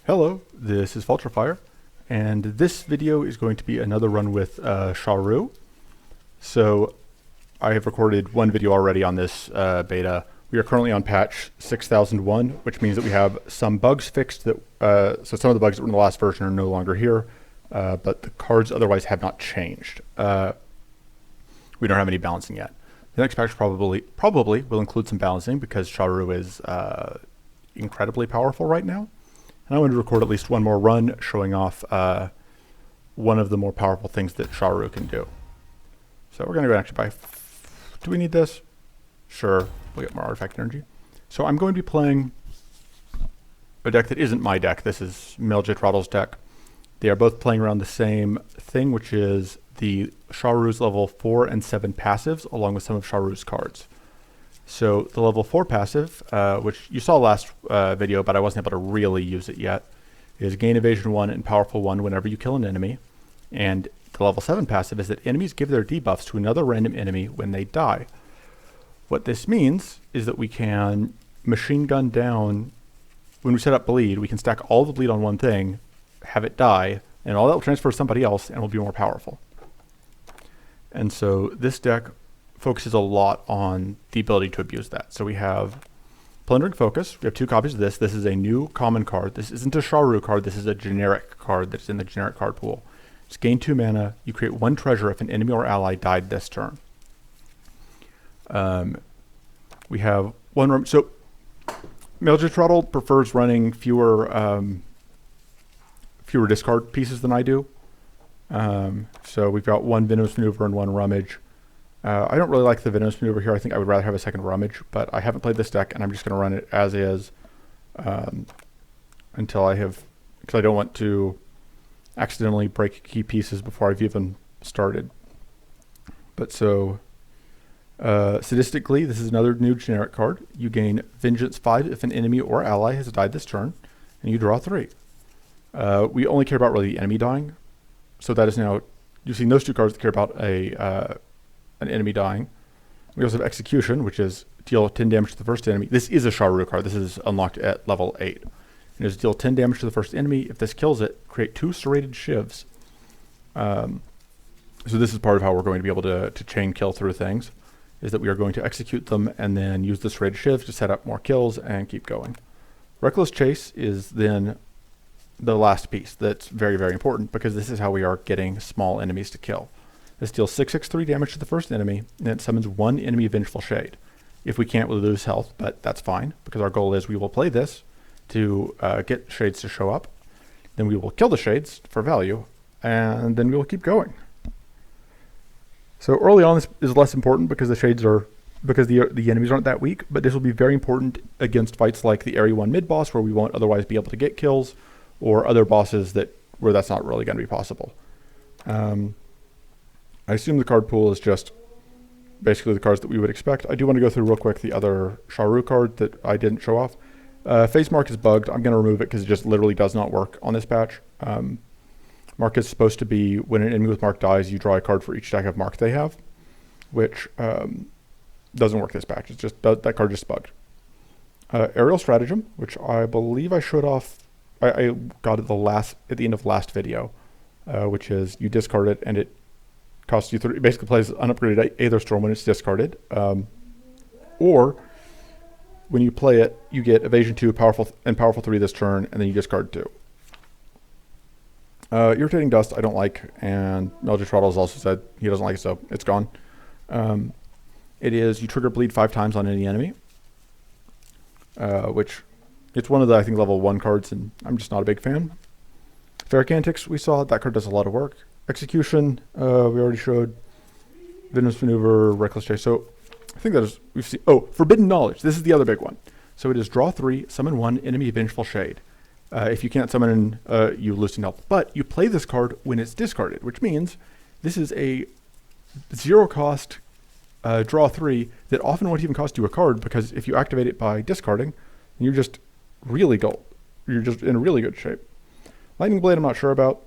Hello, this is Vulturefire, and this video is going to be another run with Shah'Ru. So I have recorded one video already on this beta. We are currently on patch 6001, which means that we have some bugs fixed. So some of the bugs that were in the last version are no longer here, but the cards otherwise have not changed. We don't have any balancing yet. The next patch probably will include some balancing because Shah'Ru is incredibly powerful right now. And I wanted to record at least one more run showing off one of the more powerful things that Shah'Ru can do. So we're going to go actually buy... Do we need this? Sure, we'll get more artifact energy. So I'm going to be playing a deck that isn't my deck. This is Malejtrotl's deck. They are both playing around the same thing, which is the Shah'Ru's level 4 and 7 passives, along with some of Shah'Ru's cards. So the level 4 passive, which you saw last video, but I wasn't able to really use it yet, is gain evasion 1 and powerful 1 whenever you kill an enemy. And the level 7 passive is that enemies give their debuffs to another random enemy when they die. What this means is that we can machine gun down, when we set up bleed, we can stack all the bleed on one thing, have it die, and all that will transfer to somebody else and will be more powerful. And so this deck focuses a lot on the ability to abuse that. So we have Plundering Focus. We have 2 copies of this. This is a new common card. This isn't a Shah'Ru card. This is a generic card that's in the generic card pool. It's gain 2 mana. You create 1 treasure if an enemy or ally died this turn. We have 1... So Malejtrotl prefers running fewer discard pieces than I do. So we've got 1 Venomous Maneuver and 1 Rummage. I don't really like the Venomous Maneuver here. I think I would rather have a second Rummage, but I haven't played this deck, and I'm just going to run it as is until I have, because I don't want to accidentally break key pieces before I've even started. But so, sadistically, this is another new generic card. You gain Vengeance 5 if an enemy or ally has died this turn, and you draw 3. We only care about really the enemy dying, so that is now, you've seen those 2 cards that care about an enemy dying. We also have Execution, which is deal 10 damage to the first enemy. This is a Shah'Ru card. This is unlocked at level 8. And it's deal 10 damage to the first enemy. If this kills it, create 2 serrated shivs. So this is part of how we're going to be able to chain kill through things, is that we are going to execute them and then use the serrated shivs to set up more kills and keep going. Reckless Chase is then the last piece that's very, very important, because this is how we are getting small enemies to kill. This deals 663 damage to the first enemy, and it summons 1 enemy Vengeful Shade. If we can't, we'll lose health, but that's fine, because our goal is we will play this to get shades to show up. Then we will kill the shades for value, and then we will keep going. So early on, this is less important because the shades are, because the enemies aren't that weak, but this will be very important against fights like the Area 1 mid-boss, where we won't otherwise be able to get kills, or other bosses where that's not really going to be possible. I assume the card pool is just basically the cards that we would expect. I do want to go through real quick the other Shah'Ru card that I didn't show off. Face Mark is bugged. I'm going to remove it because it just literally does not work on this patch. Mark is supposed to be when an enemy with Mark dies, you draw a card for each stack of Mark they have, which doesn't work this patch. It's just that card just bugged. Aerial Stratagem, which I believe I showed off. I got it at the end of last video, which is you discard it and it costs you 3. It basically plays unupgraded Aether Storm when it's discarded. Or when you play it, you get Evasion 2 powerful 3 this turn, and then you discard 2. Irritating Dust I don't like, and Malejtrotl has also said he doesn't like it, so it's gone. It is, you trigger bleed 5 times on any enemy, which it's one of the, I think, level 1 cards, and I'm just not a big fan. Ferric Antics, we saw that card does a lot of work. Execution, we already showed. Venomous Maneuver, Reckless Chase. So I think that is, we've seen. Oh, Forbidden Knowledge. This is the other big one. So it is draw 3, summon 1 enemy Vengeful Shade. If you can't summon, you lose in health. But you play this card when it's discarded, which means this is a 0 cost draw 3 that often won't even cost you a card, because if you activate it by discarding, you're just really gold. You're just in really good shape. Lightning Blade I'm not sure about.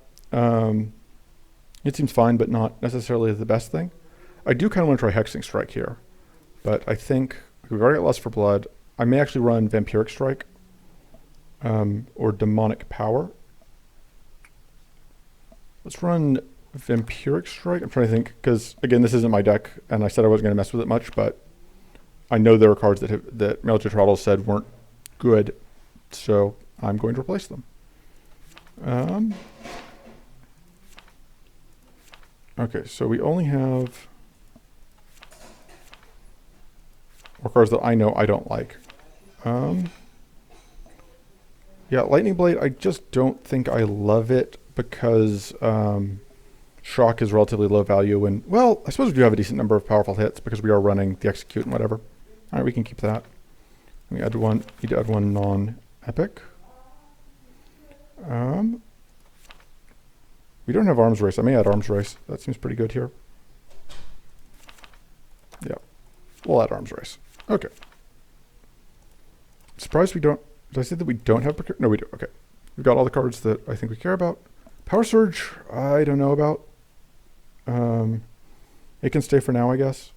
It seems fine, but not necessarily the best thing. I do kind of want to try Hexing Strike here, but I think we've already got Lust for Blood. I may actually run Vampiric Strike. or Demonic Power. Let's run Vampiric Strike. I'm trying to think, because again, this isn't my deck, and I said I wasn't going to mess with it much, but I know there are cards that Malejtrotl said weren't good, so I'm going to replace them. Okay, so we only have more cards that I know I don't like. Yeah, Lightning Blade, I just don't think I love it because Shock is relatively low value, and, well, I suppose we do have a decent number of powerful hits because we are running the Execute and whatever. All right, we can keep that. We need to add one non-epic. We don't have Arms Race. I may add Arms Race. That seems pretty good here. Yeah, we'll add Arms Race. Okay. Surprised we don't. Did I say that we don't have? No, we do. Okay. We've got all the cards that I think we care about. Power Surge, I don't know about. It can stay for now, I guess.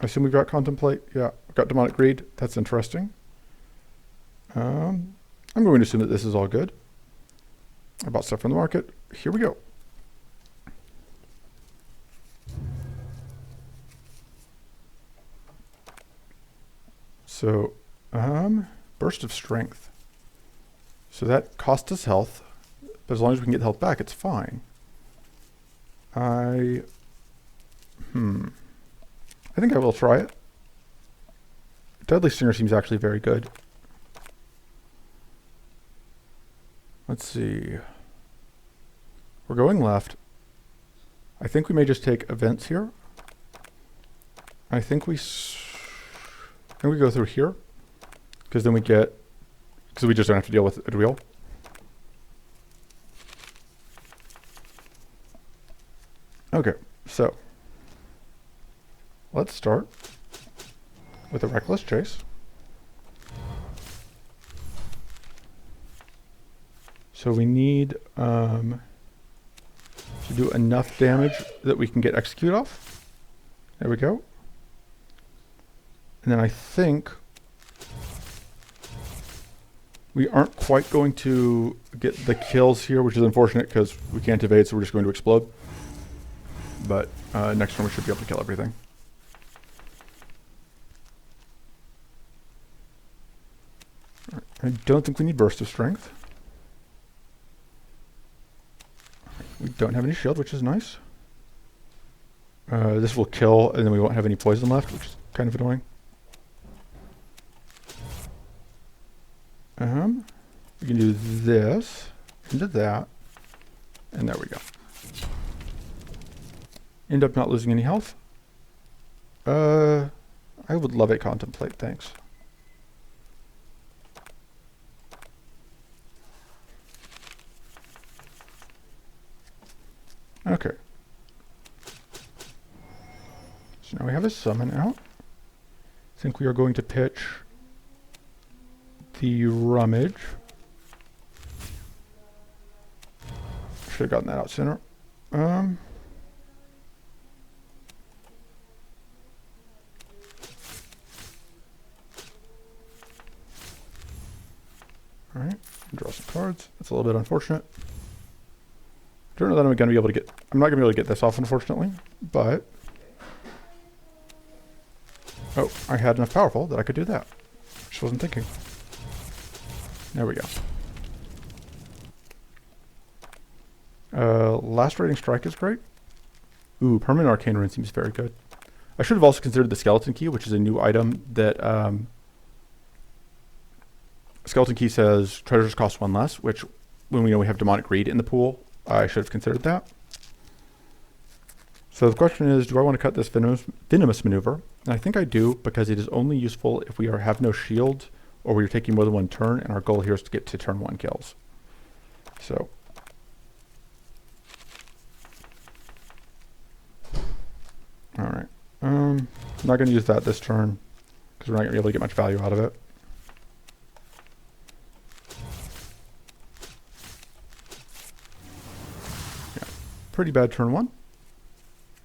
I assume we've got Contemplate. Yeah, we've got Demonic Greed. That's interesting. I'm going to assume that this is all good. I bought stuff from the market. Here we go. So, Burst of Strength. So that cost us health, but as long as we can get health back, it's fine. I think I will try it. Deadly Stinger seems actually very good. Let's see. We're going left. I think we may just take events here. I think we go through here, because then we get, because we just don't have to deal with a wheel. Okay, so let's start with a Reckless Chase. So we need to do enough damage that we can get Execute off. There we go. And then I think we aren't quite going to get the kills here, which is unfortunate because we can't evade, so we're just going to explode. But next turn we should be able to kill everything. Right. I don't think we need Burst of Strength. We don't have any shield, which is nice. This will kill, and then we won't have any poison left, which is kind of annoying. We can do this into that, and there we go. End up not losing any health. I would love a Contemplate, thanks. Okay. So now we have a summon out. I think we are going to pitch the Rummage. Should have gotten that out sooner. Alright, draw some cards. That's a little bit unfortunate. I don't know that I'm going to be able to get... I'm not going to be able to get this off, unfortunately, but... Oh, I had enough powerful that I could do that. Just wasn't thinking. There we go. Lacerating Strike is great. Ooh, Permanent Arcane Rune seems very good. I should have also considered the Skeleton Key, which is a new item that... Skeleton Key says treasures cost 1 less, which, when we know we have Demonic Greed in the pool, I should have considered that. So the question is, do I want to cut this Venomous Maneuver? And I think I do, because it is only useful if we have no shield, or we're taking more than one turn, and our goal here is to get to turn 1 kills. So. Alright. I'm not going to use that this turn, because we're not going to be able to get much value out of it. Pretty bad turn 1.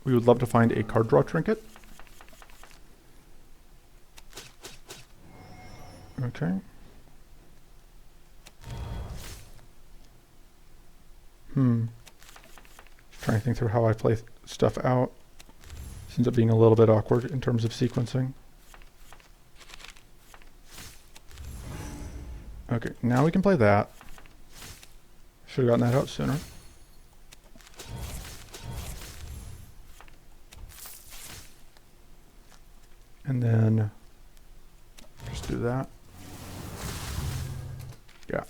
We would love to find a card draw trinket. Okay. Trying to think through how I play stuff out. This ends up being a little bit awkward in terms of sequencing. Okay, now we can play that. Should have gotten that out sooner. And then just do that. Yeah.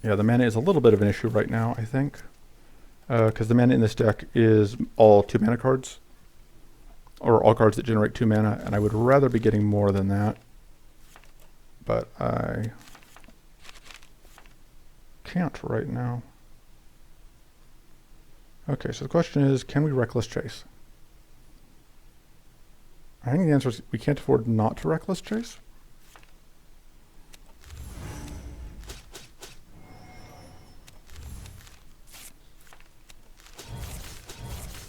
Yeah, the mana is a little bit of an issue right now, I think. Because the mana in this deck is all 2 mana cards. Or all cards that generate 2 mana, and I would rather be getting more than that. But I can't right now. Okay, so the question is, can we Reckless Chase? I think the answer is we can't afford not to Reckless Chase.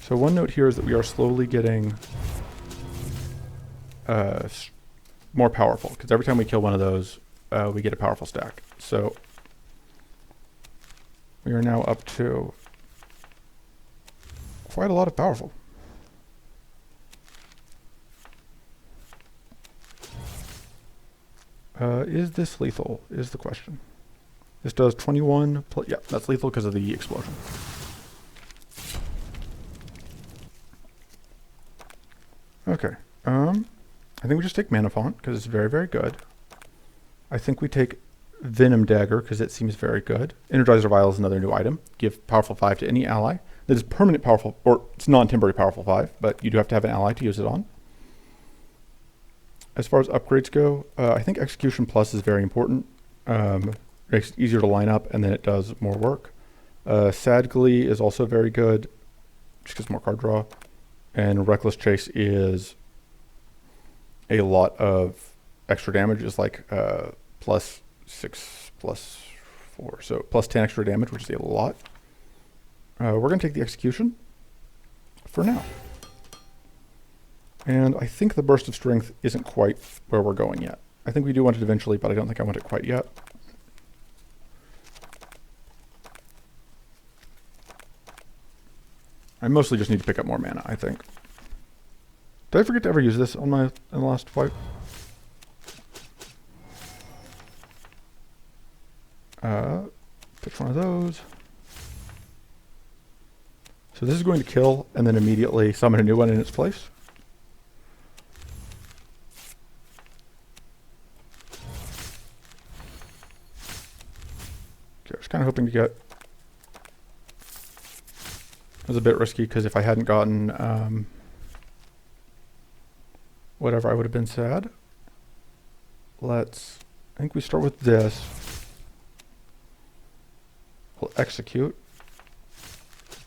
So one note here is that we are slowly getting more powerful, because every time we kill one of those, we get a powerful stack. So we are now up to quite a lot of powerful. Is this lethal, is the question. This does 21, yeah, that's lethal because of the explosion. Okay, I think we just take Mana Font because it's very, very good. I think we take Venom Dagger because it seems very good. Energizer Vial is another new item. Give powerful 5 to any ally. That is permanent powerful, or it's non-temporary powerful 5, but you do have to have an ally to use it on. As far as upgrades go, I think Execution Plus is very important. Makes it easier to line up, and then it does more work. Sad Glee is also very good, just gives more card draw. And Reckless Chase is a lot of extra damage. It's like +6, +4. So +10 extra damage, which is a lot. We're going to take the Execution for now. And I think the Burst of Strength isn't quite where we're going yet. I think we do want it eventually, but I don't think I want it quite yet. I mostly just need to pick up more mana, I think. Did I forget to ever use this on in the last fight? Pitch one of those. So this is going to kill, and then immediately summon a new one in its place. Okay, I was kind of hoping to get... It was a bit risky because if I hadn't gotten whatever, I would have been sad. I think we start with this. We'll execute,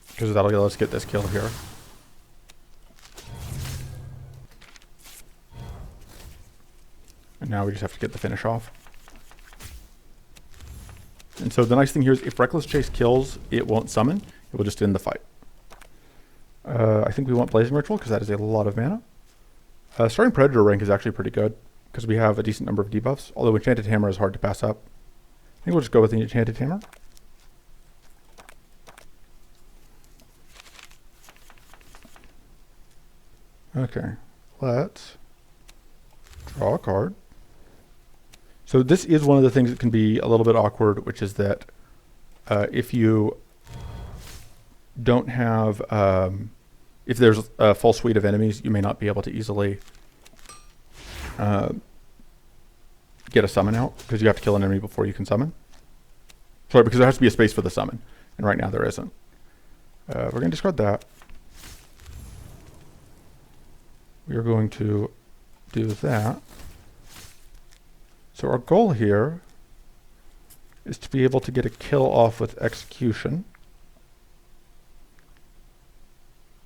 because that'll let us get this kill here. And now we just have to get the finish off. And so the nice thing here is if Reckless Chase kills, it won't summon. It will just end the fight. I think we want Blazing Ritual because that is a lot of mana. Starting Predator rank is actually pretty good because we have a decent number of debuffs, although Enchanted Hammer is hard to pass up. I think we'll just go with the Enchanted Hammer. Okay, let's draw a card. So this is one of the things that can be a little bit awkward, which is that if you don't have... if there's a full suite of enemies, you may not be able to easily get a summon out, because you have to kill an enemy before you can summon. Sorry, because there has to be a space for the summon, and right now there isn't. We're going to discard that. We are going to do that. So our goal here is to be able to get a kill off with Execution,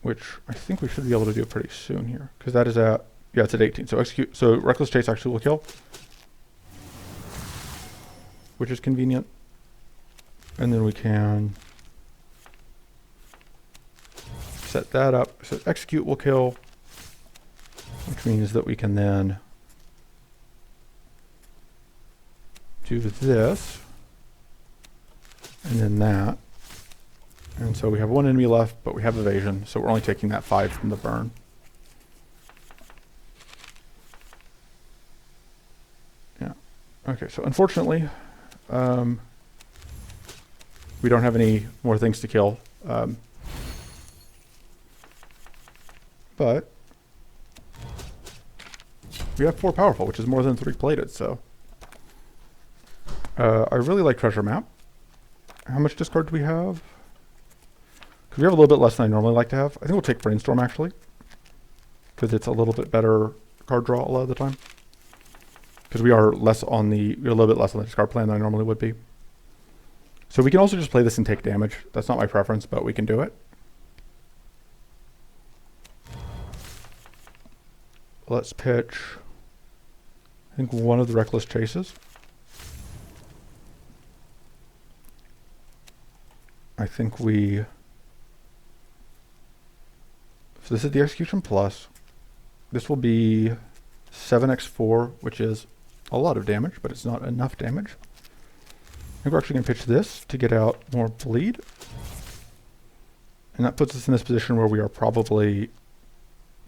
which I think we should be able to do pretty soon here, because that is at, yeah, it's at 18. So so Reckless Chase actually will kill, which is convenient. And then we can set that up. So Execute will kill, which means that we can then do this and then that. And so we have one enemy left, but we have evasion, so we're only taking that 5 from the burn. Yeah. Okay, so unfortunately, we don't have any more things to kill. But we have 4 powerful, which is more than 3 plated, so. I really like treasure map. How much discard do we have? Because we have a little bit less than I normally like to have. I think we'll take Brainstorm, actually. Because it's a little bit better card draw a lot of the time. Because we're a little bit less on the discard plan than I normally would be. So we can also just play this and take damage. That's not my preference, but we can do it. Let's pitch, I think, one of the Reckless Chases. I think so this is the Execution Plus. This will be 7x4, which is a lot of damage, but it's not enough damage. I think we're actually going to pitch this to get out more bleed. And that puts us in this position where we are probably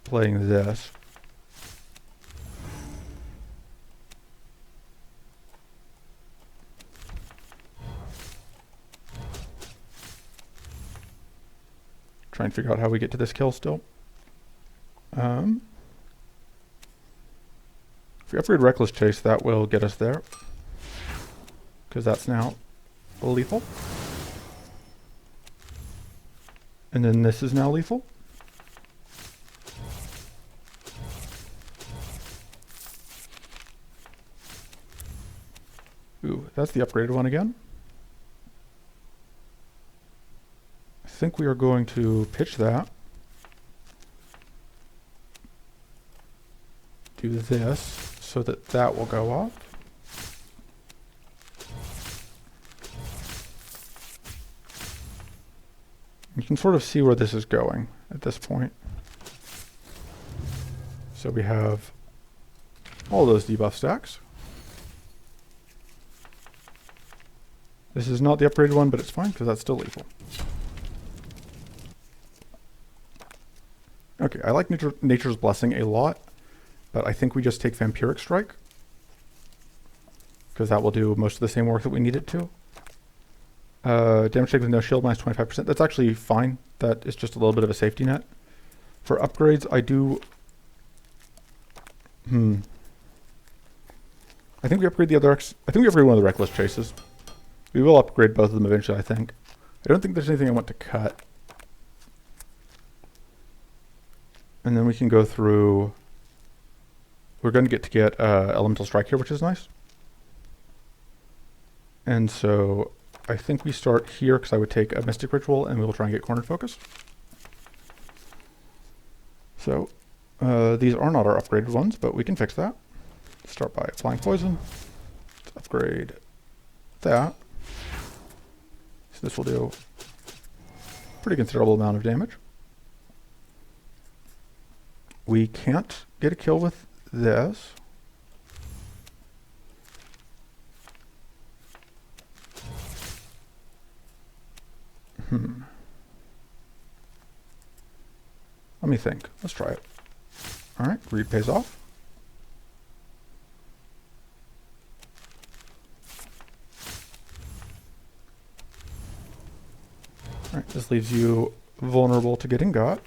playing this. Try and figure out how we get to this kill still. If we upgrade Reckless Chase, that will get us there. Because that's now lethal. And then this is now lethal. Ooh, that's the upgraded one again. I think we are going to pitch that. Do this so that that will go off. You can sort of see where this is going at this point. So we have all those debuff stacks. This is not the upgraded one, but it's fine because that's still lethal. Okay, I like Nature's Blessing a lot, but I think we just take Vampiric Strike because that will do most of the same work that we need it to. Damage take with no shield minus 25%. That's actually fine. That is just a little bit of a safety net. For upgrades, I do... I think we upgrade the other... I think we upgrade one of the Reckless Chases. We will upgrade both of them eventually, I think. I don't think there's anything I want to cut. And then we can go through... We're going to get Elemental Strike here, which is nice. And so... I think we start here because I would take a Mystic Ritual and we will try and get Cornered Focus. So these are not our upgraded ones, but we can fix that. Start by applying Poison. Let's upgrade that. So this will do a pretty considerable amount of damage. We can't get a kill with this. Let me think. Let's try it. All right, greed pays off. All right, this leaves you vulnerable to getting got.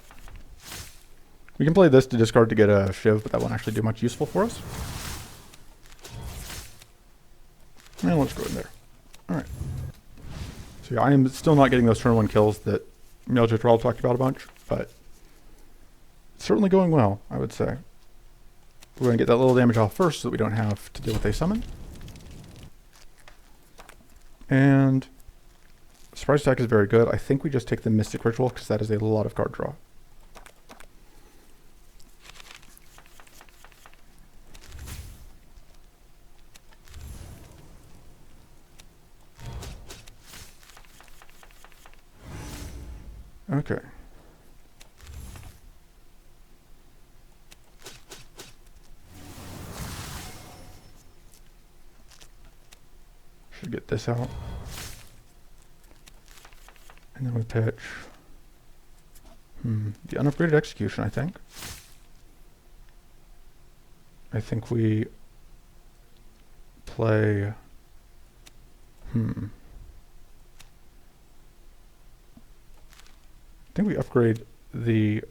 We can play this to discard to get a Shiv, but that won't actually do much useful for us. And let's go in there. All right. So yeah, I am still not getting those turn 1 kills that Malejtrotl talked about a bunch, but it's certainly going well, I would say. We're going to get that little damage off first so that we don't have to deal with a summon. And Surprise Attack is very good. I think we just take the Mystic Ritual because that is a lot of card draw. Okay. Should get this out. And then we pitch the unupgraded execution, I think. I think we play I think we upgrade the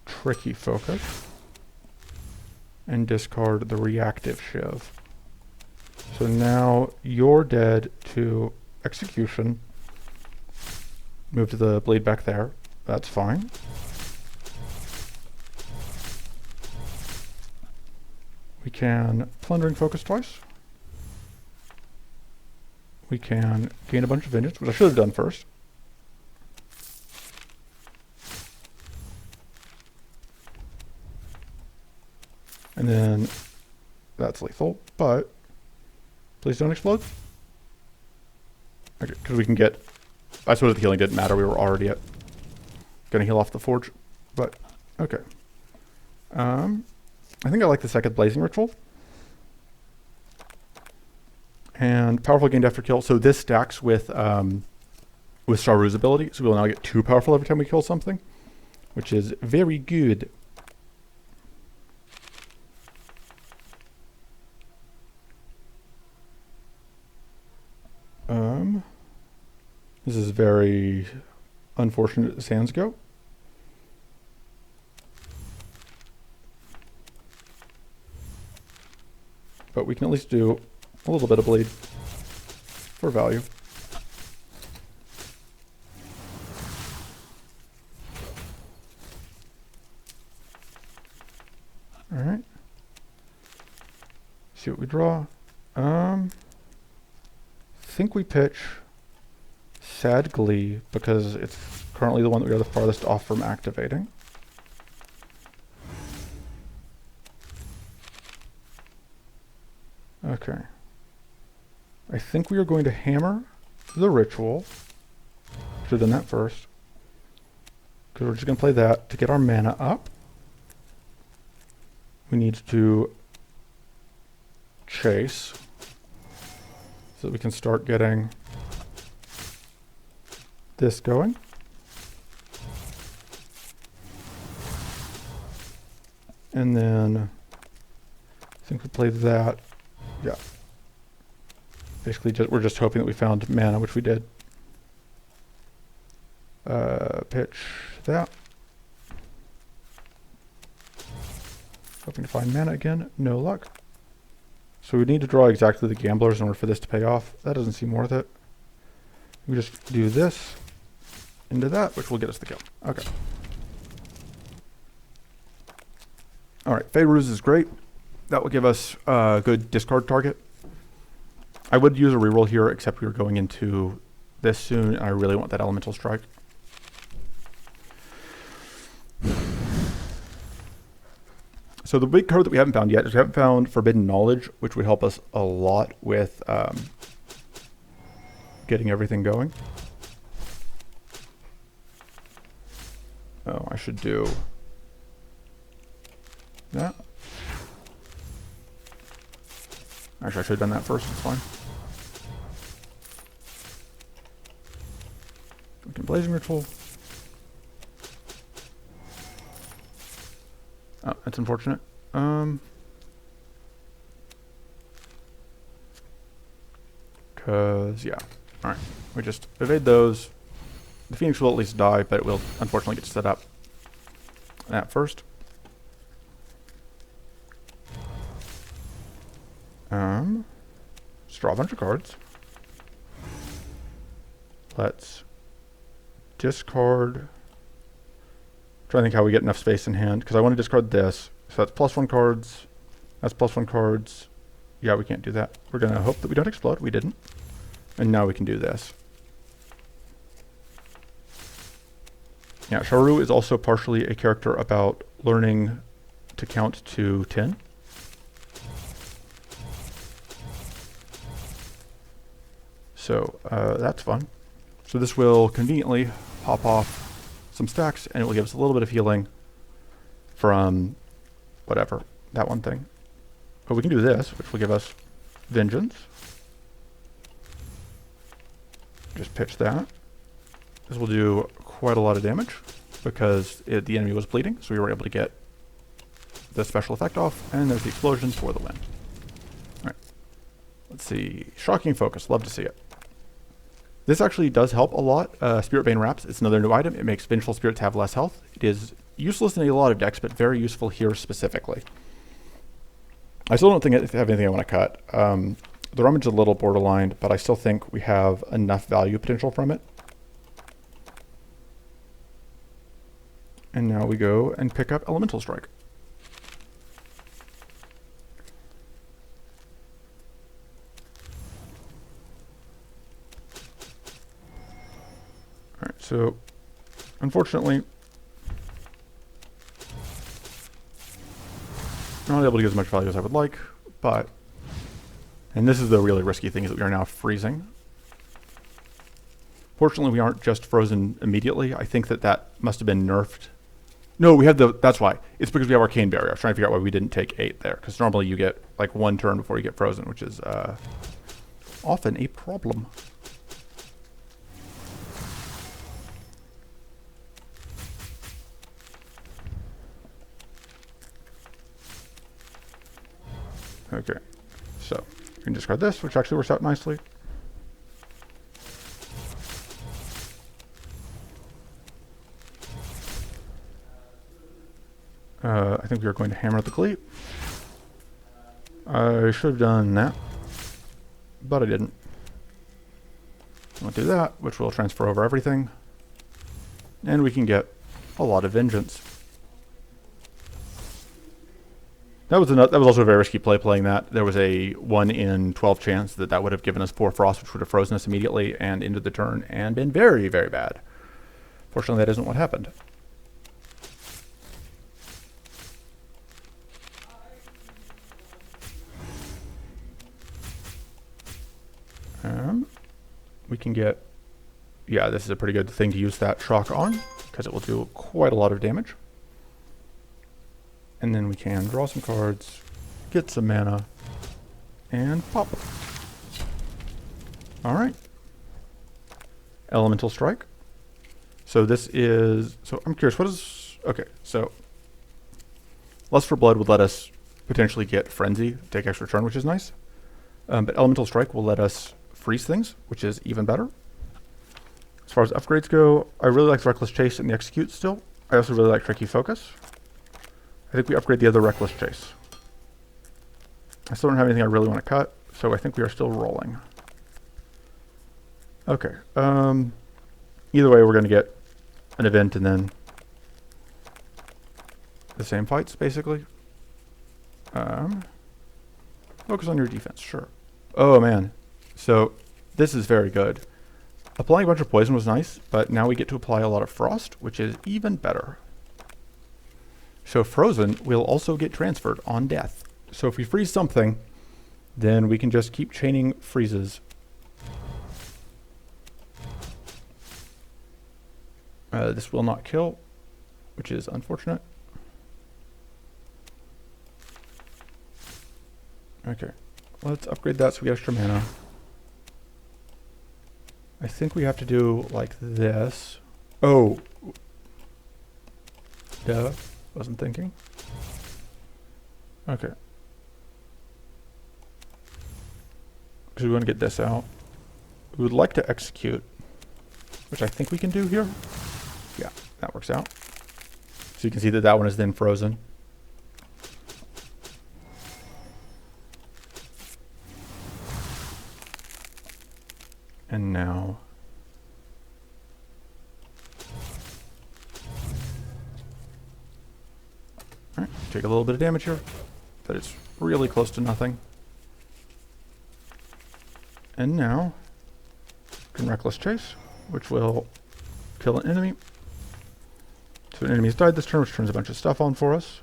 tricky focus and discard the reactive shiv. So now you're dead to execution. Move to the blade back there. That's fine. We can plundering focus twice. We can gain a bunch of vengeance, which I should have done first. And then that's lethal, but please don't explode. Okay, because we can get, I suppose the healing didn't matter, we were already gonna heal off the forge, but okay. I think I like the second blazing ritual. And powerful gained after kill, so this stacks with Shah'Ru's ability, so we'll now get 2 powerful every time we kill something, which is very good. This is very unfortunate as hands go. But we can at least do a little bit of bleed for value. All right. See what we draw. Think we pitch Sad Glee because it's currently the one that we are the farthest off from activating. Okay. I think we are going to hammer the ritual. Should have done that first. Because we're just going to play that to get our mana up. We need to chase so that we can start getting this going. And then I think we play that. Yeah. Basically, we're just hoping that we found mana, which we did. Pitch that. Hoping to find mana again. No luck. So we need to draw exactly the gamblers in order for this to pay off. That doesn't seem worth it. We just do this into that, which will get us the kill. Okay. All right, Fey Ruse is great. That will give us a good discard target. I would use a reroll here, except we are going into this soon, and I really want that Elemental Strike. So the big card that we haven't found yet is we haven't found Forbidden Knowledge, which would help us a lot with getting everything going. Oh, I should do that. Actually, I should have done that first. It's fine. We can Blazing Ritual. Oh, that's unfortunate. Cause yeah. All right, we just evade those. The Phoenix will at least die, but it will unfortunately get set up. That first. Just draw a bunch of cards. Let's discard. Try to think how we get enough space in hand, because I want to discard this. So that's +1 cards. That's +1 cards. Yeah, we can't do that. We're going to hope that we don't explode. We didn't. And now we can do this. Yeah, Shah'Ru is also partially a character about learning to count to 10. So that's fun. So this will conveniently pop off some stacks, and it will give us a little bit of healing from whatever, that one thing. But we can do this, which will give us Vengeance. Just pitch that. This will do quite a lot of damage because the enemy was bleeding, so we were able to get the special effect off, and there's the explosion for the win. Alright, let's see. Shocking Focus, love to see it. This actually does help a lot. Spirit Bane Wraps, it's another new item. It makes Vengeful Spirits have less health. It is useless in a lot of decks, but very useful here specifically. I still don't think I have anything I want to cut. The Rummage is a little borderline, but I still think we have enough value potential from it. And now we go and pick up Elemental Strike. Alright, so unfortunately, I'm not able to get as much value as I would like, but, and this is the really risky thing, is that we are now freezing. Fortunately, we aren't just frozen immediately. I think that that must have been nerfed. No, we have that's why. It's because we have Arcane Barrier. I was trying to figure out why we didn't take 8 there, because normally you get like 1 turn before you get frozen, which is often a problem. Okay, so we can discard this, which actually works out nicely. I think we are going to Hammer the Cleat. I should have done that, but I didn't. I'll do that, which will transfer over everything, and we can get a lot of Vengeance. That was also a very risky play playing that. There was a 1 in 12 chance that that would have given us 4 Frost, which would have frozen us immediately and into the turn and been very, very bad. Fortunately, that isn't what happened. We can get, yeah, this is a pretty good thing to use that shock on, because it will do quite a lot of damage. And then we can draw some cards, get some mana, and pop. Alright. Elemental Strike. So this is, so I'm curious, what is, okay, so Lust for Blood would let us potentially get Frenzy, take extra turn, which is nice. But Elemental Strike will let us freeze things, which is even better. As far as upgrades go, I really like the Reckless Chase and the Execute still. I also really like Tricky Focus. I think we upgrade the other Reckless Chase. I still don't have anything I really want to cut, so I think we are still rolling. Okay. Either way, we're going to get an event and then the same fights, basically. Focus on your defense, sure. Oh, man. So, this is very good. Applying a bunch of poison was nice, but now we get to apply a lot of frost, which is even better. So frozen will also get transferred on death. So if we freeze something, then we can just keep chaining freezes. This will not kill, which is unfortunate. Okay, let's upgrade that so we get extra mana. I think we have to do like this. Oh. Duh. Wasn't thinking. Okay. Because we want to get this out. We would like to execute, which I think we can do here. Yeah, that works out. So you can see that that one is then frozen. And now alright, take a little bit of damage here, but it's really close to nothing. And now can Reckless Chase, which will kill an enemy. So an enemy has died this turn, which turns a bunch of stuff on for us.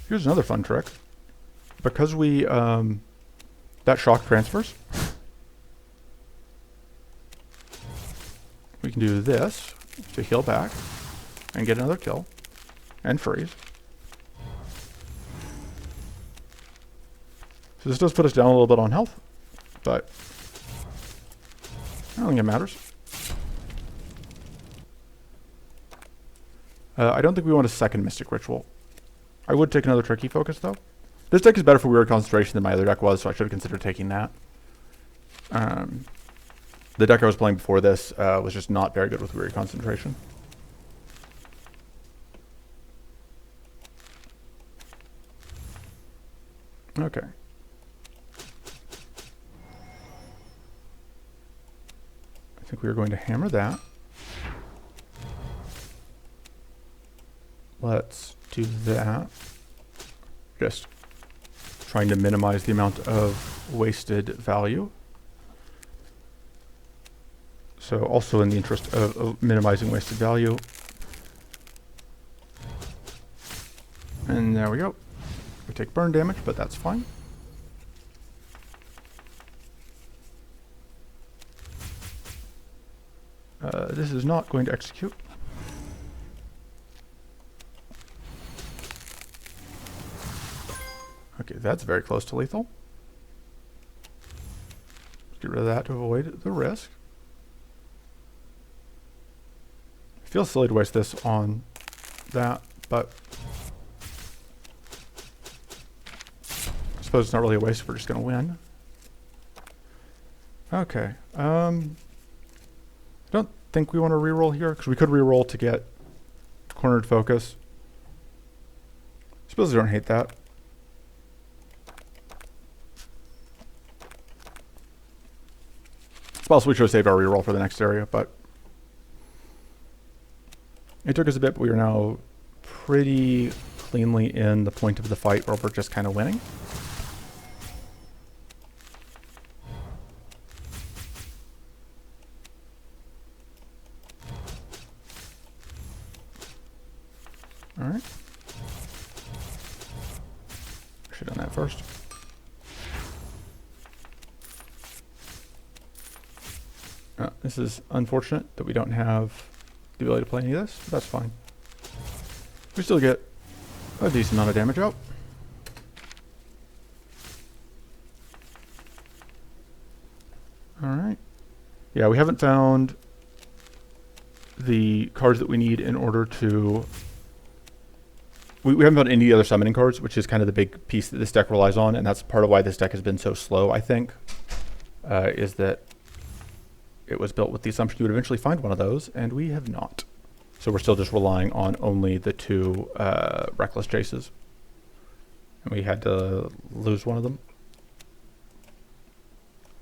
Here's another fun trick. Because we, that shock transfers, we can do this to heal back and get another kill and freeze. So this does put us down a little bit on health, but I don't think it matters. I don't think we want a second Mystic Ritual. I would take another Tricky Focus, though. This deck is better for Weird Concentration than my other deck was, so I should have considered taking that. The deck I was playing before this was just not very good with Weird Concentration. Okay. I think we are going to hammer that. Let's do that. Just trying to minimize the amount of wasted value. So also in the interest of minimizing wasted value. And there we go. We take burn damage, but that's fine. This is not going to execute. Okay, that's very close to lethal. Get rid of that to avoid the risk. It feels silly to waste this on that, but I suppose it's not really a waste if we're just going to win. Okay. I don't think we want to reroll here, because we could reroll to get cornered focus. I suppose I don't hate that. It's possible we should have saved our reroll for the next area, but it took us a bit, but we are now pretty cleanly in the point of the fight where we're just kind of winning. All right. Should have done that first. This is unfortunate that we don't have the ability to play any of this, but that's fine. We still get a decent amount of damage out. Alright. Yeah, we haven't found the cards that we need in order to... We haven't found any other summoning cards, which is kind of the big piece that this deck relies on, and that's part of why this deck has been so slow, I think, is that it was built with the assumption you would eventually find one of those, and we have not. So we're still just relying on only the two Reckless Chases. And we had to lose one of them.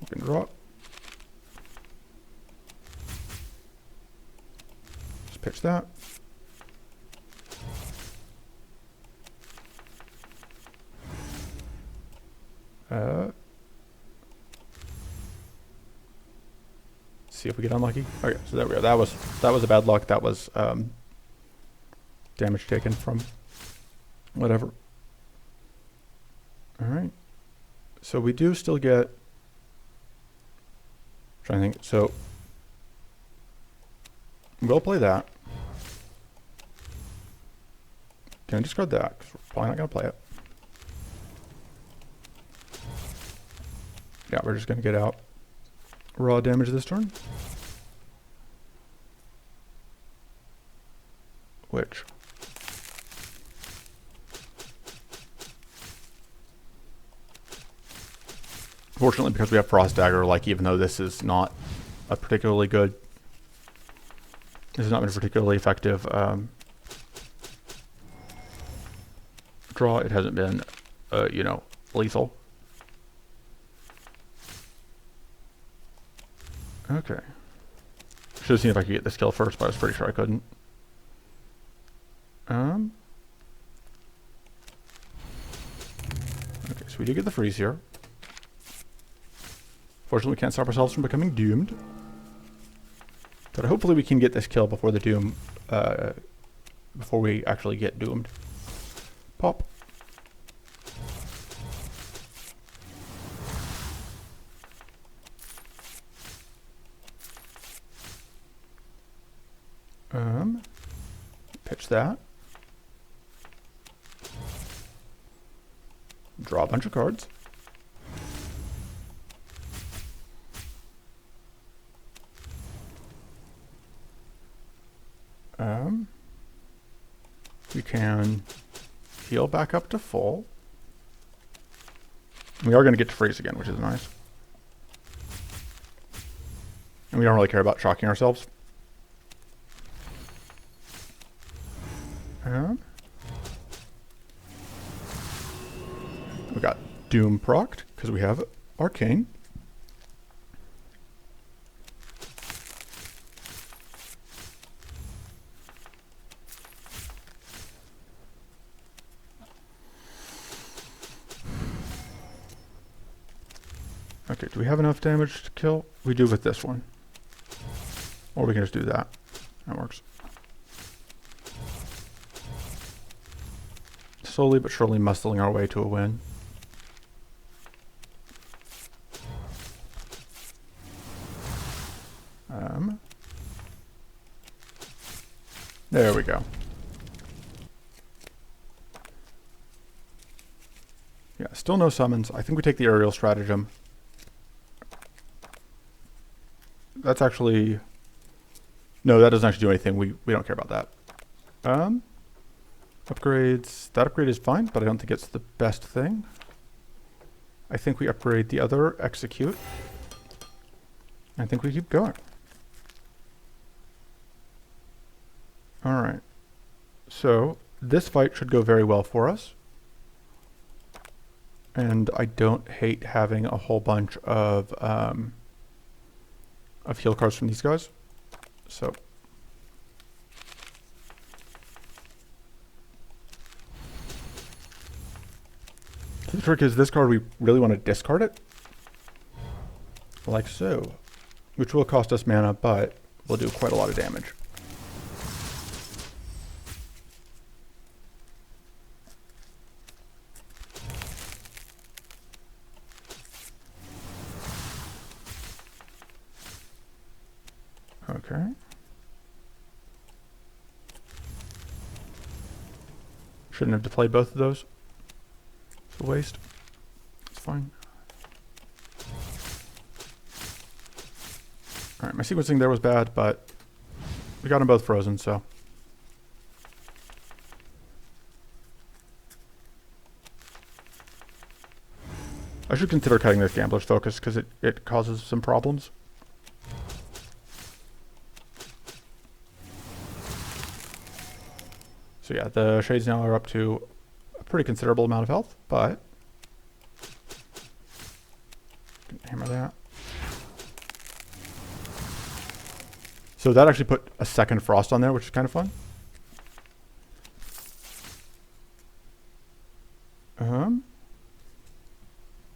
We can draw it. Just pitch that. See if we get unlucky. Okay, so there we go. That was a bad luck. That was damage taken from whatever. All right. So we do still get. Trying to think. So we'll play that. Can I discard that? Because we're probably not going to play it. Yeah, we're just going to get out raw damage this turn. Which fortunately, because we have Frost Dagger, like even though this is not a particularly good, this has not been a particularly effective draw, it hasn't been, you know, lethal. Okay. Should have seen if I could get this kill first, but I was pretty sure I couldn't. Okay, so we do get the freeze here. Fortunately, we can't stop ourselves from becoming doomed. But hopefully we can get this kill before the doom, before we actually get doomed. Pop. Pitch that. Draw a bunch of cards. We can heal back up to full. We are going to get to freeze again, which is nice. And we don't really care about shocking ourselves. We got Doom procced because we have Arcane. Okay, do we have enough damage to kill? We do with this one. Or we can just do that. That works. Slowly but surely muscling our way to a win. There we go. Yeah, still no summons. I think we take the aerial stratagem. That's actually... No, that doesn't actually do anything. We don't care about that. Upgrades. That upgrade is fine, but I don't think it's the best thing. I think we upgrade the other execute. I think we keep going. Alright. So, this fight should go very well for us. And I don't hate having a whole bunch of heal cards from these guys. So the trick is this card, we really want to discard it. Like so. Which will cost us mana, but will do quite a lot of damage. Okay. Shouldn't have to play both of those. It's a waste. It's fine. Alright, my sequencing there was bad, but we got them both frozen, so. I should consider cutting this Gambler's Focus because it causes some problems. So yeah, the Shades now are up to a pretty considerable amount of health, but hammer that. So that actually put a second Frost on there, which is kind of fun.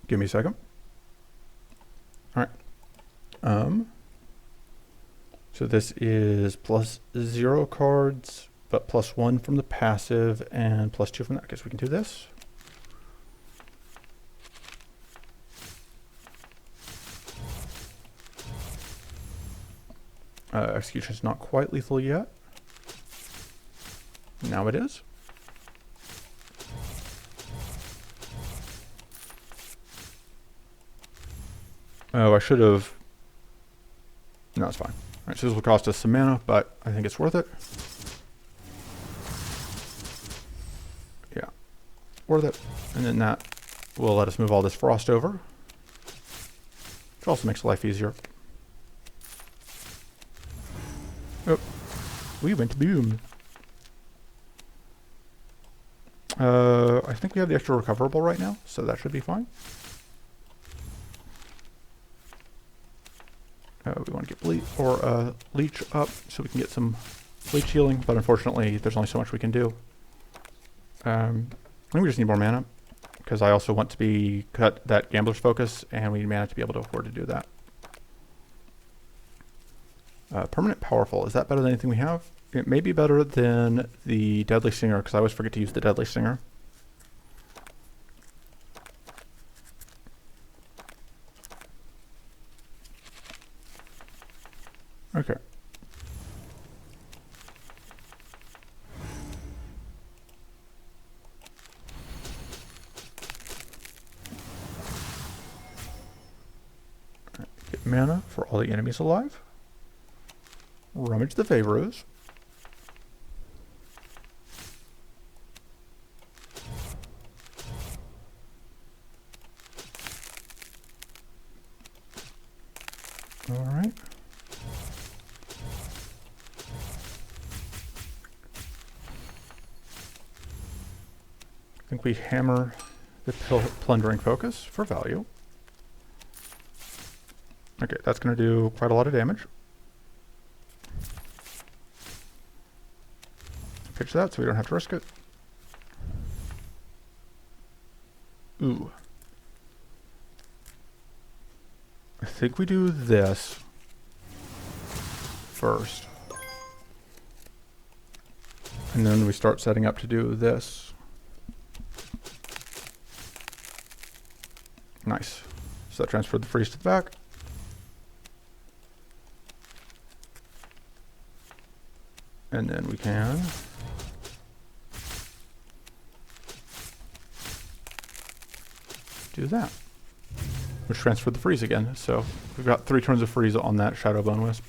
Give me a second. All right. So this is +0 cards, but +1 from the passive and +2 from that. I guess we can do this. Execution is not quite lethal yet. Now it is. Oh, I should have... No, it's fine. All right, so this will cost us some mana, but I think it's worth it. Yeah, worth it. And then that will let us move all this Frost over, which also makes life easier. Oh, we went boom. I think we have the extra recoverable right now, so that should be fine. We want to get bleach or leech up so we can get some bleach healing, but unfortunately there's only so much we can do. I think we just need more mana because I also want to be cut that Gambler's Focus, and we need mana to be able to afford to do that. Permanent Powerful, is that better than anything we have? It may be better than the Deadly Stinger because I always forget to use the Deadly Stinger. Okay. Right, get mana for all the enemies alive. Rummage the favors. All right. I think we hammer the plundering focus for value. Okay, that's going to do quite a lot of damage. Pitch that so we don't have to risk it. Ooh. I think we do this first. And then we start setting up to do this. Nice. So that transferred the freeze to the back. And then we can do that, which transferred the freeze again. So we've got 3 turns of freeze on that Shadow Bone Wisp,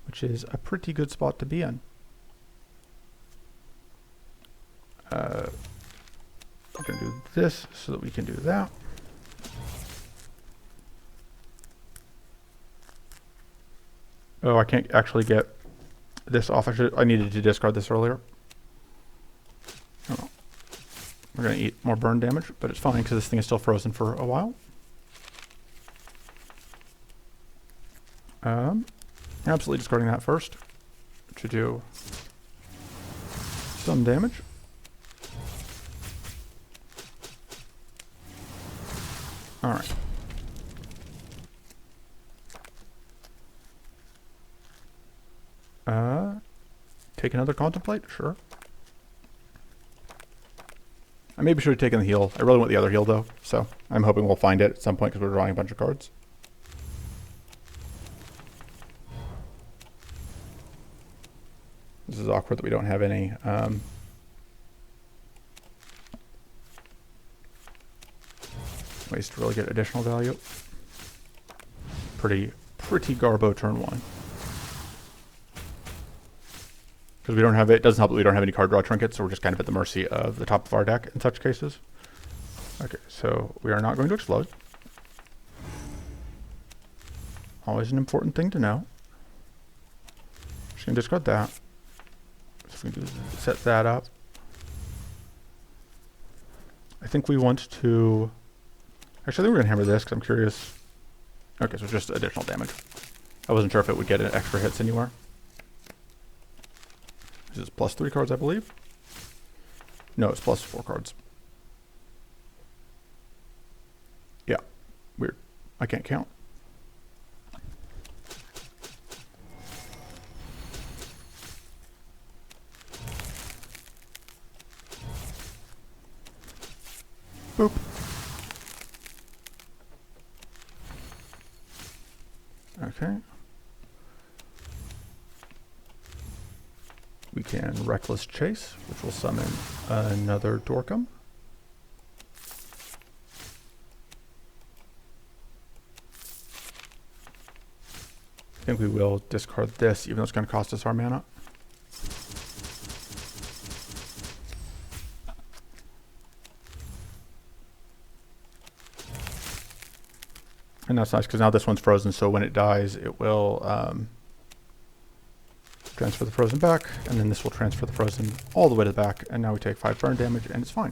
which is a pretty good spot to be in. We're going to do this so that we can do that. Oh, I can't actually get this off. I needed to discard this earlier. Oh. We're going to eat more burn damage, but it's fine because this thing is still frozen for a while. Absolutely discarding that first to do some damage. All right. Take another contemplate, sure. I maybe should have taken the heal. I really want the other heal though, so I'm hoping we'll find it at some point because we're drawing a bunch of cards. This is awkward that we don't have any ways to really get additional value. Pretty garbo turn 1. Because we don't have it doesn't help that we don't have any card draw trinkets, so we're just kind of at the mercy of the top of our deck in such cases. Okay, so we are not going to explode. Always an important thing to know. Just gonna discard that. So we can set that up. I think we want to. Actually, I think we're gonna hammer this because I'm curious. Okay, so just additional damage. I wasn't sure if it would get extra hits anywhere. This is +3 cards, I believe. No, it's +4 cards. Yeah, weird. I can't count. Boop. Okay. We can Reckless Chase, which will summon another Dorkum. I think we will discard this, even though it's going to cost us our mana. And that's nice, because now this one's frozen, so when it dies, it will transfer the frozen back, and then this will transfer the frozen all the way to the back, and now we take 5 burn damage, and it's fine.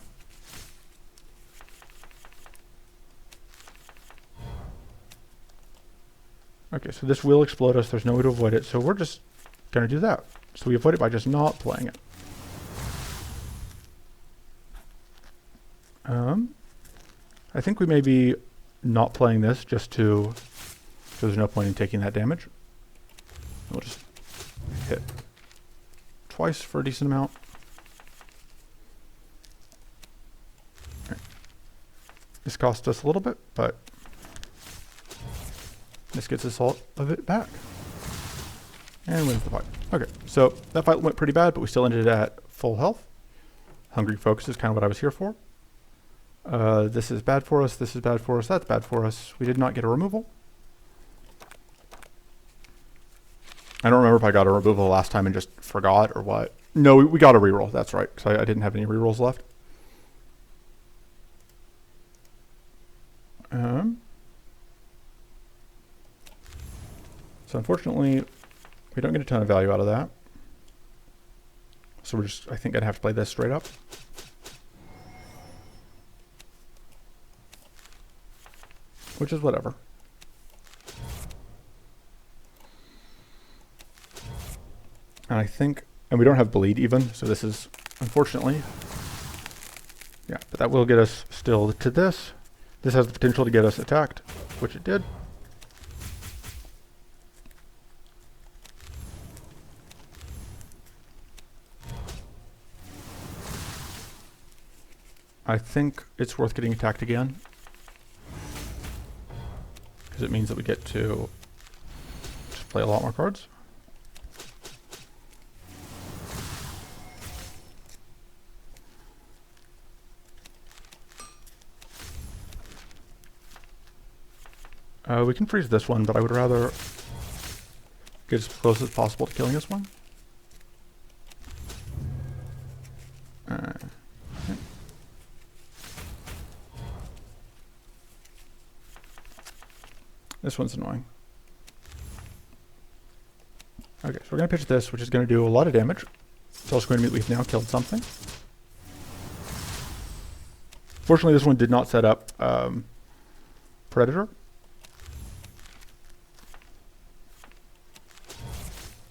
Okay, so this will explode us. There's no way to avoid it, so we're just going to do that. So we avoid it by just not playing it. I think we may be not playing this just to, because there's no point in taking that damage. We'll just hit twice for a decent amount. Okay. This cost us a little bit, but this gets us all of it back. And wins the fight. Okay, so that fight went pretty bad, but we still ended at full health. Hungry Focus is kind of what I was here for. This is bad for us, this is bad for us, that's bad for us. We did not get a removal. I don't remember if I got a removal last time and just forgot or what. No, we got a reroll, that's right, because I didn't have any rerolls left. So unfortunately, we don't get a ton of value out of that. So we're just, I think I'd have to play this straight up. Which is whatever. And I think, and we don't have bleed even, so this is, unfortunately, yeah, but that will get us still to this. This has the potential to get us attacked, which it did. I think it's worth getting attacked again, because it means that we get to just play a lot more cards. We can freeze this one, but I would rather get as close as possible to killing this one. Okay. This one's annoying. Okay, so we're going to pitch this, which is going to do a lot of damage. It's also going to mean we've now killed something. Fortunately, this one did not set up Predator.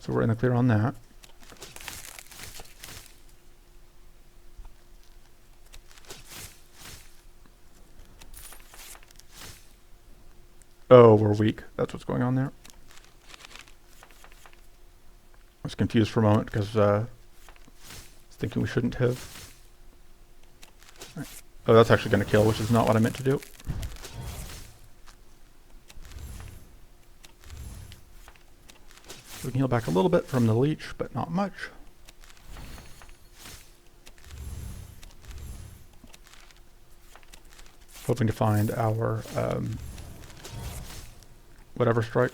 So we're in the clear on that. Oh, we're weak. That's what's going on there. I was confused for a moment because I was thinking we shouldn't have. Right. Oh, that's actually going to kill, which is not what I meant to do. We can heal back a little bit from the leech, but not much. Hoping to find our whatever strike.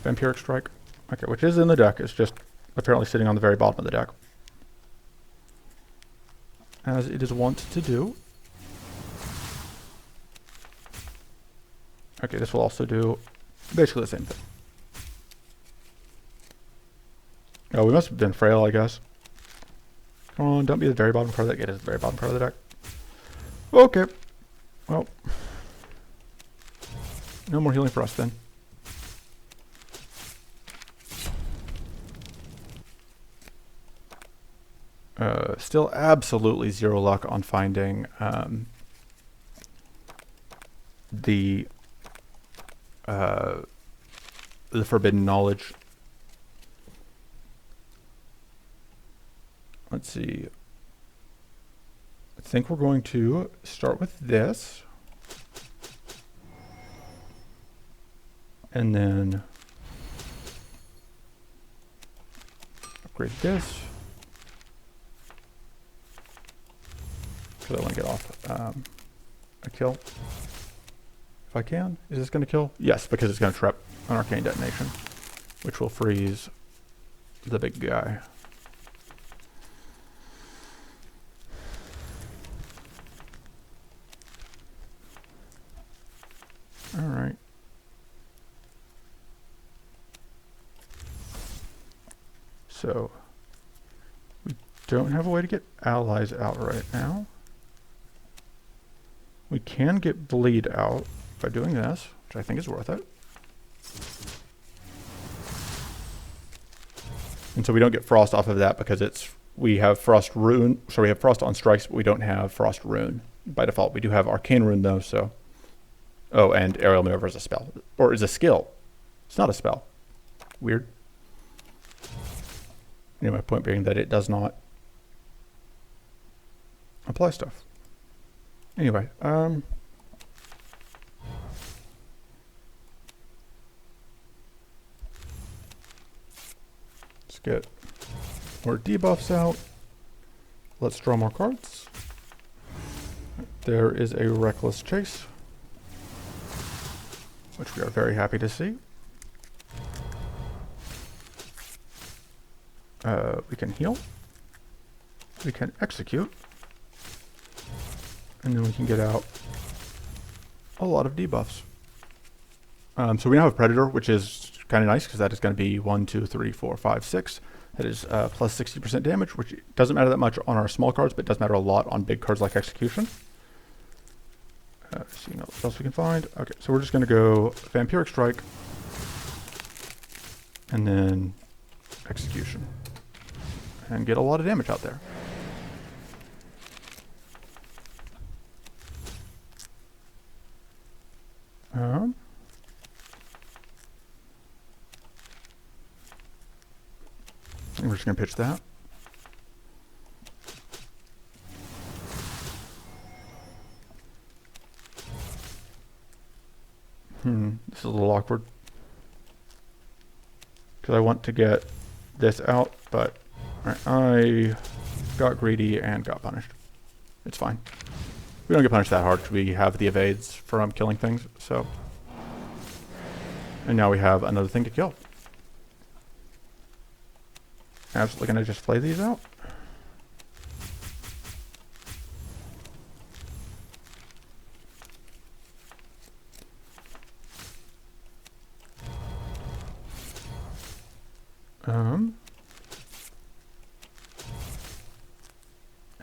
Vampiric strike. Okay, which is in the deck. It's just apparently sitting on the very bottom of the deck, as it is wont to do. Okay, this will also do basically the same thing. Oh, we must have been frail, I guess. Come on, don't be the very bottom part of the deck. It is the very bottom part of the deck. Okay. Well, no more healing for us then. Still absolutely zero luck on finding the forbidden knowledge. Let's see. I think we're going to start with this. And then upgrade this. Because I want to get off a kill. If I can. Is this going to kill? Yes, because it's going to trap an arcane detonation, which will freeze the big guy. Alright. So, we don't have a way to get allies out right now. We can get bleed out by doing this, which I think is worth it. And so we don't get frost off of that because we have frost rune, so we have frost on strikes, but we don't have frost rune by default. We do have arcane rune though, so. Oh, and aerial maneuver is a spell, or is a skill. It's not a spell. Weird. Anyway, my point being that it does not apply stuff. Anyway, let's get more debuffs out. Let's draw more cards. There is a Reckless Chase, which we are very happy to see. We can heal. We can execute. And then we can get out a lot of debuffs. So we now have Predator, which is kind of nice because that is going to be 1, 2, 3, 4, 5, 6. That is plus 60% damage, which doesn't matter that much on our small cards, but does matter a lot on big cards like Execution. See what else we can find. Okay, so we're just going to go Vampiric Strike, and then Execution, and get a lot of damage out there. We're just going to pitch that. This is a little awkward. Because I want to get this out, but I got greedy and got punished. It's fine. We don't get punished that hard because we have the evades from killing things, so. And now we have another thing to kill. Absolutely gonna just play these out.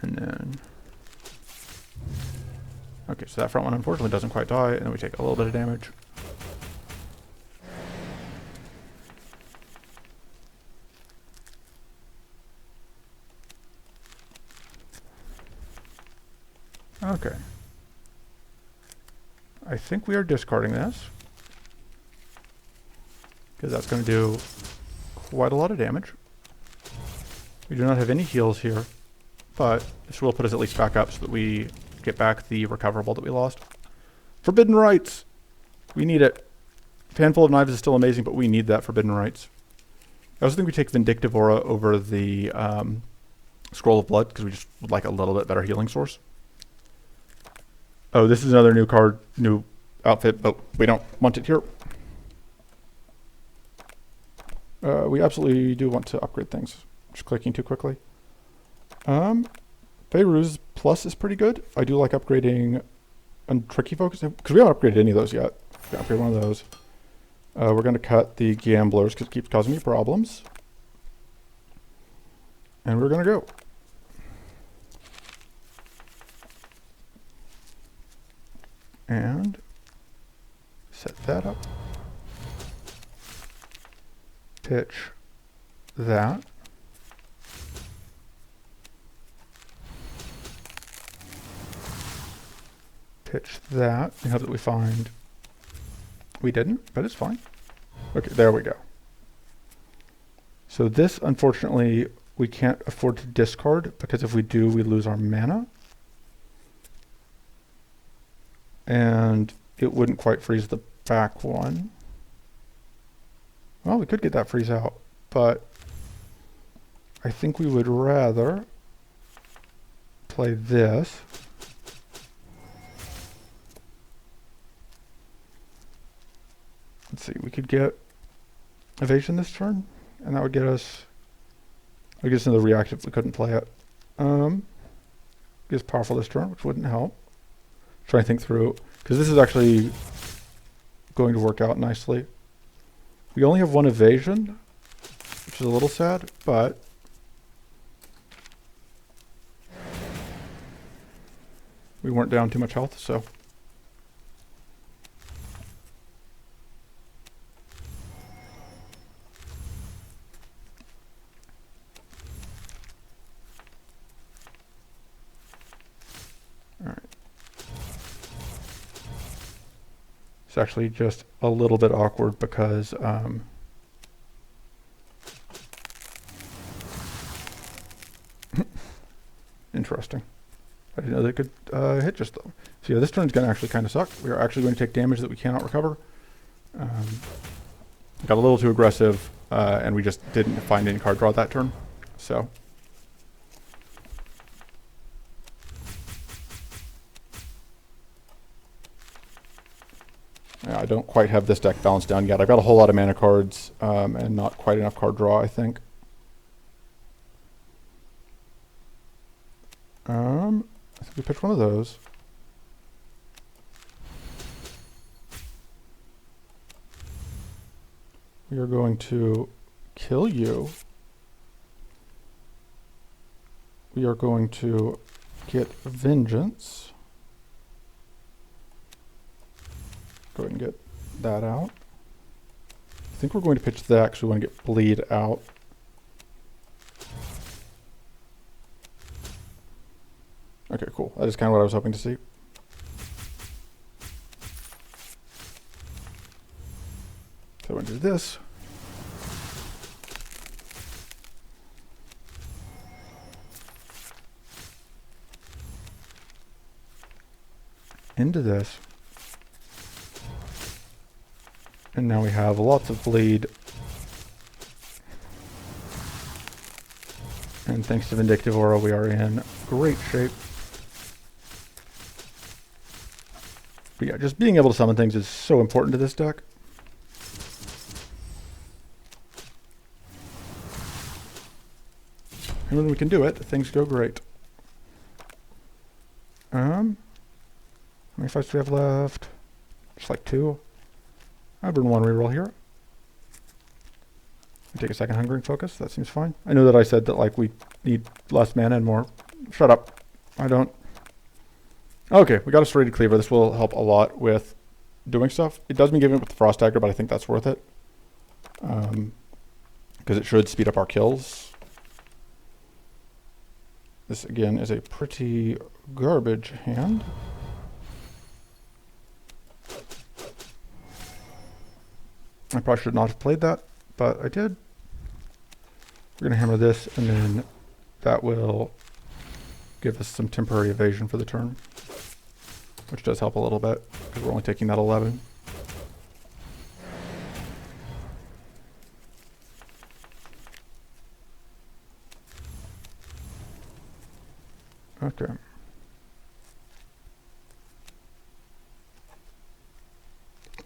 And then, okay, so that front one unfortunately doesn't quite die, and then we take a little bit of damage. Okay. I think we are discarding this, because that's going to do quite a lot of damage. We do not have any heals here, but this will put us at least back up so that we get back the recoverable that we lost. Forbidden Rites! We need it. Handful of Knives is still amazing, but we need that Forbidden Rites. I also think we take Vindictive Aura over the Scroll of Blood, because we just would like a little bit better healing source. Oh, this is another new card, new outfit, but we don't want it here. We absolutely do want to upgrade things. Just clicking too quickly. Beirut's Plus is pretty good. I do like upgrading on Tricky Focus, because we haven't upgraded any of those yet. We're going to upgrade one of those. We're going to cut the Gamblers, because it keeps causing me problems. And we're going to go. And set that up. Pitch that. Pitch that. And hope that we find. We didn't, but it's fine. Okay, there we go. So this, unfortunately, we can't afford to discard, because if we do, we lose our mana. And it wouldn't quite freeze the back one. Well, we could get that freeze out, but I think we would rather play this. Let's see, we could get evasion this turn, and that would get us, into the reactive if we couldn't play it. Get us powerful this turn, which wouldn't help. Try and think through, because this is actually going to work out nicely. We only have one evasion, which is a little sad, but we weren't down too much health, so. It's actually just a little bit awkward because interesting. I didn't know they could hit just though. So yeah, this turn's going to actually kind of suck. We are actually going to take damage that we cannot recover. Got a little too aggressive, and we just didn't find any card draw that turn. So. Yeah, I don't quite have this deck balanced down yet. I've got a whole lot of mana cards and not quite enough card draw, I think. I think we picked one of those. we are going to kill you. We are going to get vengeance. Go ahead and get that out. I think we're going to pitch that because we want to get bleed out. Okay, cool. That is kind of what I was hoping to see. So I'm going to do this. Into this. And now we have lots of bleed. And thanks to Vindictive Aura, we are in great shape. But yeah, just being able to summon things is so important to this deck. And when we can do it, things go great. How many fights do we have left? Just like 2. I'll burn 1 reroll here. Take a second Hungering Focus. That seems fine. I know that I said that like we need less mana and more. Shut up. I don't. Okay, we got a Serrated Cleaver. This will help a lot with doing stuff. It does mean giving it with the Frost Dagger, but I think that's worth it. Because it should speed up our kills. This again is a pretty garbage hand. I probably should not have played that, but I did. We're going to hammer this, and then that will give us some temporary evasion for the turn, which does help a little bit, because we're only taking that 11. Okay.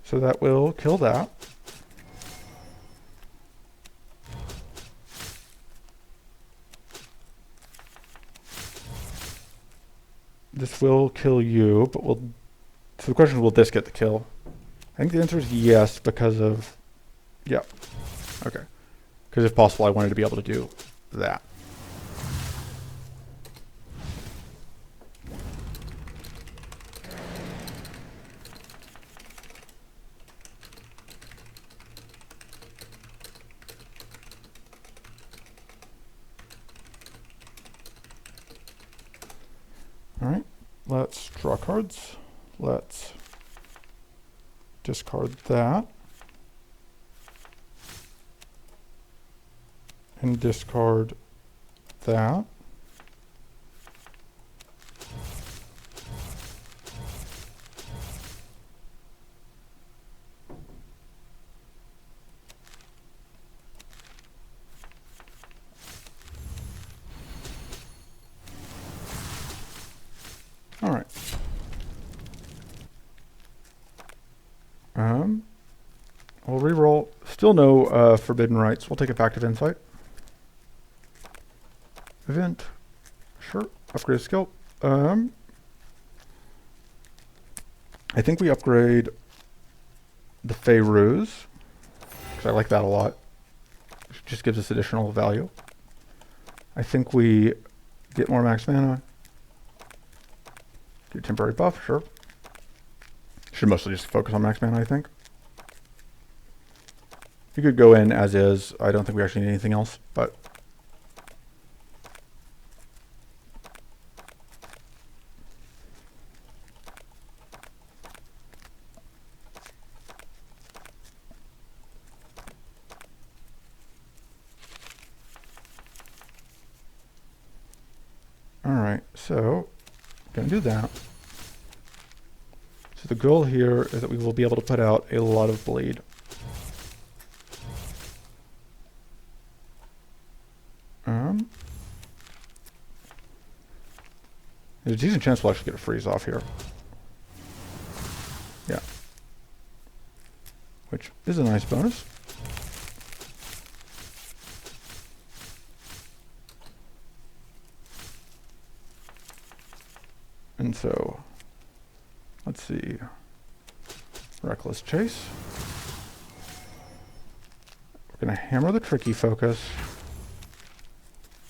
So that will kill that. This will kill you, but will. So the question is, will this get the kill? I think the answer is yes, because of. Yeah. Okay. Because if possible, I wanted to be able to do that. Alright, let's draw cards. Let's discard that. And discard that. All right. We'll reroll. Still no Forbidden Rites. We'll take Effective Insight. Event. Sure. Upgrade skill. I think we upgrade the Shah'Ru's, because I like that a lot. It just gives us additional value. I think we get more max mana. Get temporary buff, sure. Should mostly just focus on max mana, I think. You could go in as is. I don't think we actually need anything else, but. All right, so gonna do that. So the goal here is that we will be able to put out a lot of bleed. There's a decent chance we'll actually get a freeze off here. Yeah. Which is a nice bonus. And so, let's see. Reckless Chase. We're going to hammer the tricky focus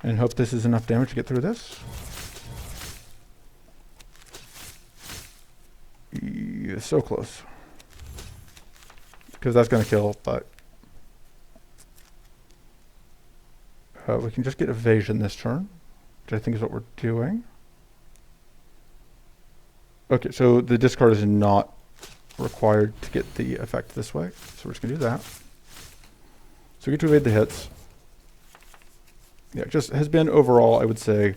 and hope this is enough damage to get through this. Yeah, so close. Because that's going to kill, but we can just get evasion this turn, which I think is what we're doing. Okay, so the discard is not required to get the effect this way, so we're just going to do that. So we get to evade the hits. Yeah, it just has been overall, I would say,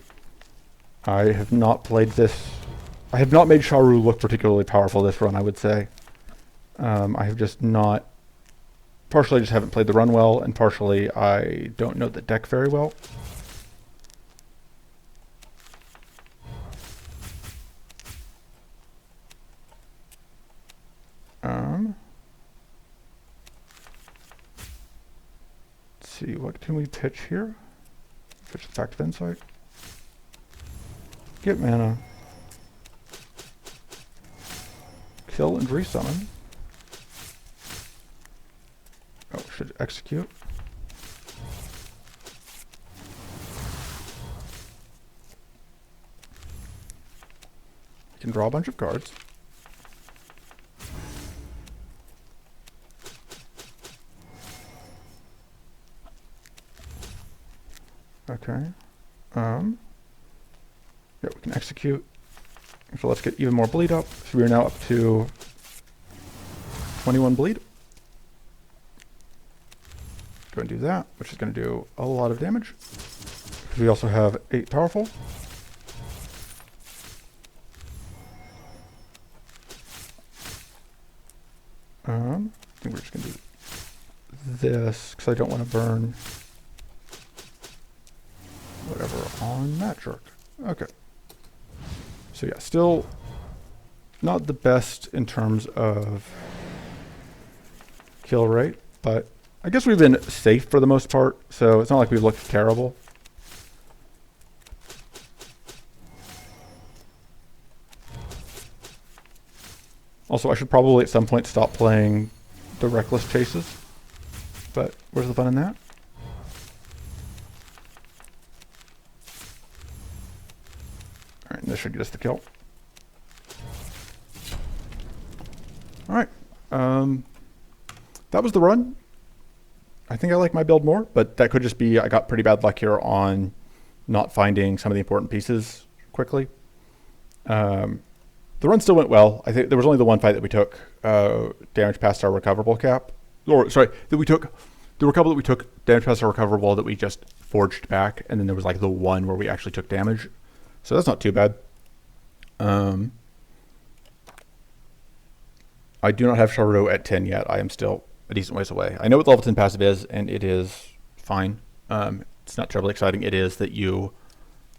I have not played this. I have not made Shah'Ru look particularly powerful this run, I would say. I have just not, partially I just haven't played the run well, and partially I don't know the deck very well. Let's see, what can we pitch here? Pitch the Pact of Insight. Get mana. Kill and resummon. Oh, should execute. You can draw a bunch of cards. Okay. Yeah, we can execute. So let's get even more bleed up. So we are now up to 21 bleed. Go and do that, which is going to do a lot of damage. We also have 8 powerful. I think we're just going to do this because I don't want to burn whatever on that jerk. Okay. So yeah, still not the best in terms of kill rate, but I guess we've been safe for the most part, so it's not like we've looked terrible. Also, I should probably at some point stop playing the reckless chases, but where's the fun in that? Alright, this should get us the kill. Alright, that was the run. I think I like my build more, but that could just be I got pretty bad luck here on not finding some of the important pieces quickly. The run still went well. I think there was only the one fight that we took damage past our recoverable cap. Or, sorry, that we took, the couple that we took damage past our recoverable that we just forged back, and then there was like the one where we actually took damage. So that's not too bad. I do not have Shah'Ru at 10 yet. I am still a decent ways away. I know what the level 10 passive is, and it is fine. It's not terribly exciting. It is that you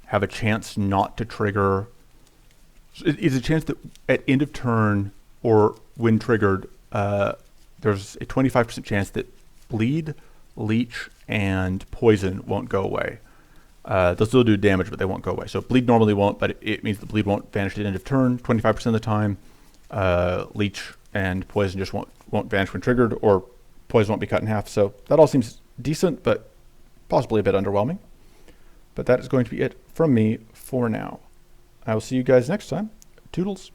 have a chance not to trigger. It's a chance that at end of turn or when triggered, there's a 25% chance that bleed, leech, and poison won't go away. They'll still do damage, but they won't go away. So bleed normally won't, but it means the bleed won't vanish at end of turn 25% of the time. Leech and poison just won't vanish when triggered, or poison won't be cut in half. So that all seems decent, but possibly a bit underwhelming. But that is going to be it from me for now. I will see you guys next time. Toodles.